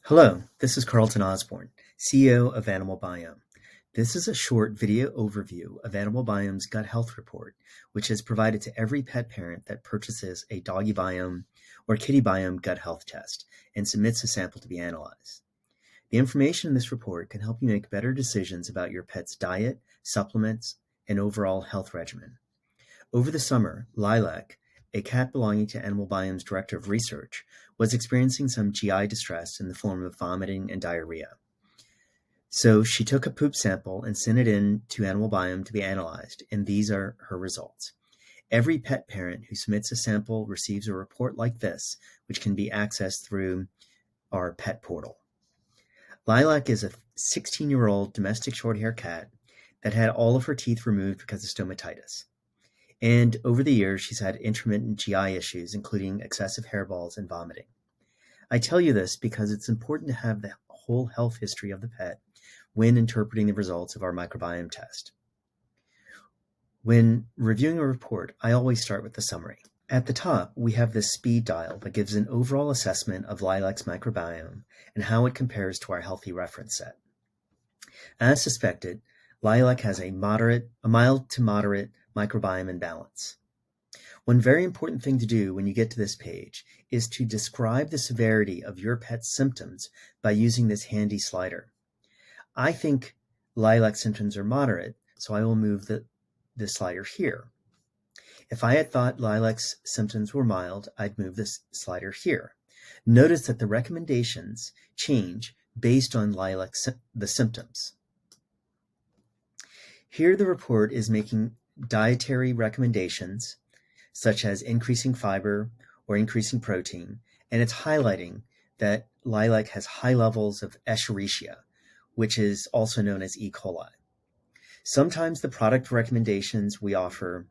Hello, this is Carlton Osborne, CEO of Animal Biome. This is a short video overview of Animal Biome's gut health report, which is provided to every pet parent that purchases a KittyBiome or KittyBiome gut health test and submits a sample to be analyzed. The information in this report can help you make better decisions about your pet's diet, supplements, and overall health regimen. Over the summer, Lilac, a cat belonging to Animal Biome's director of research, was experiencing some GI distress in the form of vomiting and diarrhea. So she took a poop sample and sent it in to Animal Biome to be analyzed, and these are her results. Every pet parent who submits a sample receives a report like this, which can be accessed through our pet portal. Lilac is a 16-year-old domestic short-haired cat that had all of her teeth removed because of stomatitis. And over the years, she's had intermittent GI issues, including excessive hairballs and vomiting. I tell you this because it's important to have the whole health history of the pet when interpreting the results of our microbiome test. When reviewing a report, I always start with the summary. At the top, we have this speed dial that gives an overall assessment of Lilac's microbiome and how it compares to our healthy reference set. As suspected, Lilac has a mild to moderate microbiome imbalance. One very important thing to do when you get to this page is to describe the severity of your pet's symptoms by using this handy slider. I think Lilac's symptoms are moderate, so I will move the slider here. If I had thought Lilac's symptoms were mild, I'd move this slider here. Notice that the recommendations change based on the symptoms. Here the report is making dietary recommendations such as increasing fiber or increasing protein, and it's highlighting that Lilac has high levels of Escherichia, which is also known as E. coli. Sometimes the product recommendations we offer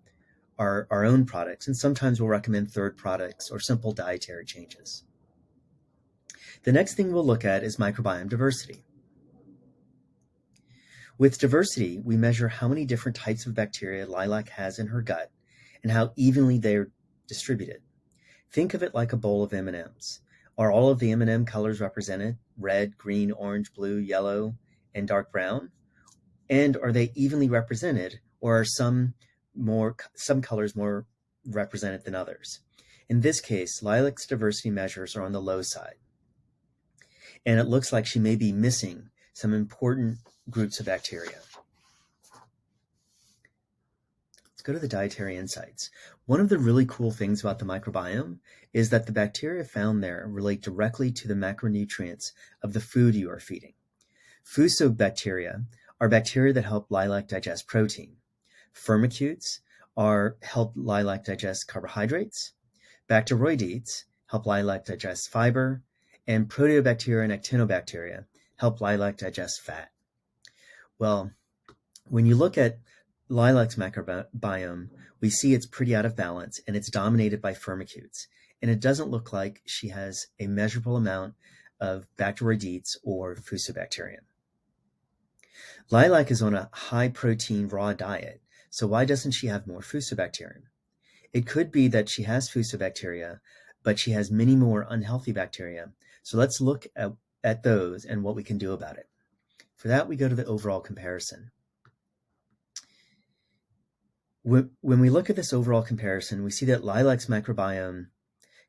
are our own products, and sometimes we'll recommend third products or simple dietary changes. The next thing we'll look at is microbiome diversity. With diversity, we measure how many different types of bacteria Lilac has in her gut and how evenly they're distributed. Think of it like a bowl of M&Ms. Are all of the M&M colors represented? Red, green, orange, blue, yellow, and dark brown? And are they evenly represented, or are some colors more represented than others? In this case, Lilac's diversity measures are on the low side, and it looks like she may be missing some important groups of bacteria. Let's go to the dietary insights. One of the really cool things about the microbiome is that the bacteria found there relate directly to the macronutrients of the food you are feeding. Fusobacteria are bacteria that help Lilac digest protein. Firmicutes help Lilac digest carbohydrates. Bacteroidetes help Lilac digest fiber, and proteobacteria and actinobacteria help Lilac digest fat. Well, when you look at Lilac's microbiome, we see it's pretty out of balance and it's dominated by firmicutes. And it doesn't look like she has a measurable amount of Bacteroidetes or Fusobacterium. Lilac is on a high protein raw diet, so why doesn't she have more Fusobacterium? It could be that she has Fusobacteria, but she has many more unhealthy bacteria. So let's look at those and what we can do about it. For that, we go to the overall comparison. When we look at this overall comparison, we see that Lilac's microbiome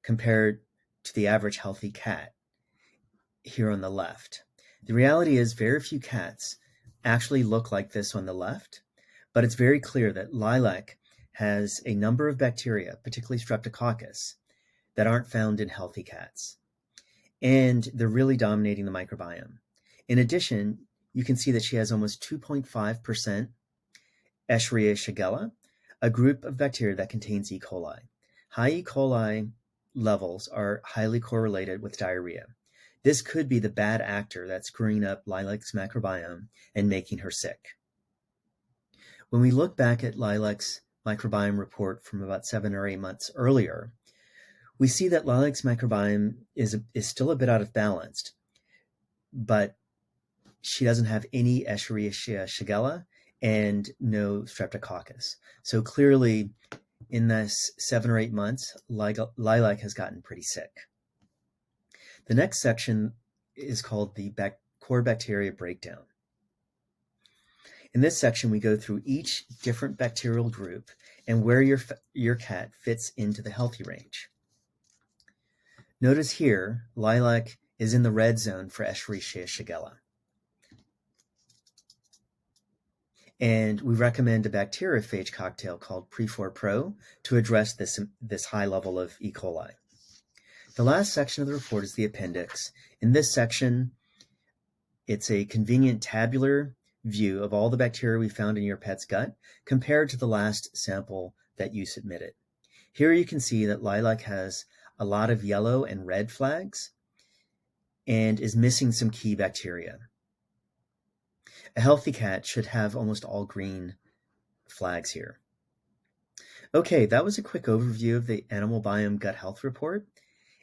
compared to the average healthy cat here on the left. The reality is very few cats actually look like this on the left, but it's very clear that Lilac has a number of bacteria, particularly Streptococcus, that aren't found in healthy cats. And they're really dominating the microbiome. In addition, you can see that she has almost 2.5% Escherichia shigella, a group of bacteria that contains E. coli. High E. coli levels are highly correlated with diarrhea. This could be the bad actor that's screwing up Lilac's microbiome and making her sick. When we look back at Lilac's microbiome report from about 7 or 8 months earlier, we see that Lilac's microbiome is still a bit out of balance, but she doesn't have any Escherichia shigella and no Streptococcus. So clearly, in this 7 or 8 months, Lilac has gotten pretty sick. The next section is called the core bacteria breakdown. In this section, we go through each different bacterial group and where your cat fits into the healthy range. Notice here, lilac is in the red zone for Escherichia shigella. And we recommend a bacteriophage cocktail called Prefor Pro to address this high level of E. coli. The last section of the report is the appendix. In this section, it's a convenient tabular view of all the bacteria we found in your pet's gut compared to the last sample that you submitted. Here you can see that lilac has a lot of yellow and red flags and is missing some key bacteria. A healthy cat should have almost all green flags here. Okay, that was a quick overview of the Animal Biome Gut Health Report.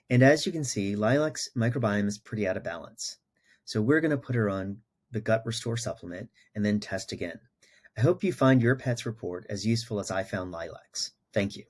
And as you can see, Lilac's microbiome is pretty out of balance. So we're going to put her on the Gut Restore supplement and then test again. I hope you find your pet's report as useful as I found Lilac's. Thank you.